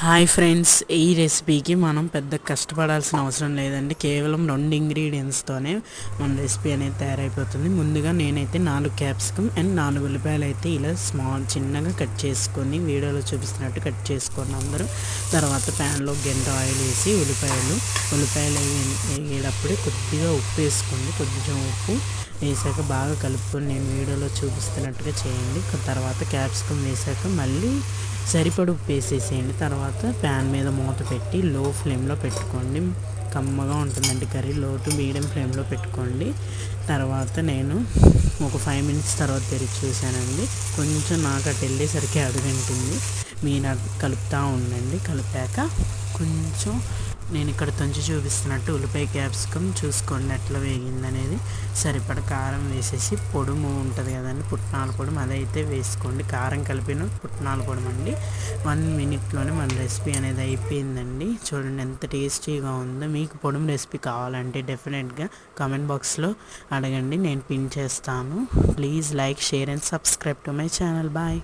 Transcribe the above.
Hi friends, ఈ రెసిపీకి మనం పెద్ద కష్టపడాల్సిన అవసరం లేదండి. కేవలం 2 ఇంగ్రీడియంట్స్తోనే మన రెసిపీ అనేది తయారైపోతుంది. ముందుగా నేనైతే 4 క్యాప్సికమ్ అండ్ 4 ఉల్లిపాయలు అయితే ఇలా చిన్నగా కట్ చేసుకొని వీడియోలో చూపిస్తున్నట్టు కట్ చేసుకోండి అందరూ. తర్వాత ప్యాన్లో గంట ఆయిల్ వేసి ఉల్లిపాయలు వేగేటప్పుడే కొద్దిగా ఉప్పు వేసుకోండి. కొంచెం ఉప్పు వేసాక బాగా కలుపుకొని నేను వీడియోలో చూపిస్తున్నట్టుగా చేయండి. తర్వాత క్యాప్సికమ్ వేసాక మళ్ళీ సరిపడు ఉప్పు వేసేసేయండి. తర్వాత ప్యాన్ మీద మూత పెట్టి లో ఫ్లేమ్లో పెట్టుకోండి. కమ్మగా ఉంటుందండి కర్రీ. లో టు మీడియం ఫ్లేమ్లో పెట్టుకోండి. తర్వాత నేను ఒక 5 మినిట్స్ తర్వాత తెరిచి చూశానండి. కొంచెం నాకు అటు వెళ్ళేసరికి అడుగంటుంది. మీరు కలుపుతూ ఉండండి. కలిపాక కొంచెం నేను ఇక్కడ తుంచి చూపిస్తున్నట్టు ఉల్లిపాయ క్యాప్సికమ్ చూసుకోండి ఎట్లా వేగిందనేది. సరిపడ కారం వేసేసి పొడుము ఉంటుంది కదండి, పుట్నాల పొడుము, అదైతే వేసుకోండి. కారం కలిపిన పుట్నాల పొడుము అండి. 1 మినిట్లోనే మన రెసిపీ అనేది అయిపోయిందండి. చూడండి ఎంత టేస్టీగా ఉందో. మీకు పొడుము రెసిపీ కావాలంటే డెఫినెట్గా కామెంట్ బాక్స్లో అడగండి, నేను పిన్ చేస్తాను. Please like, share and subscribe to my channel. Bye.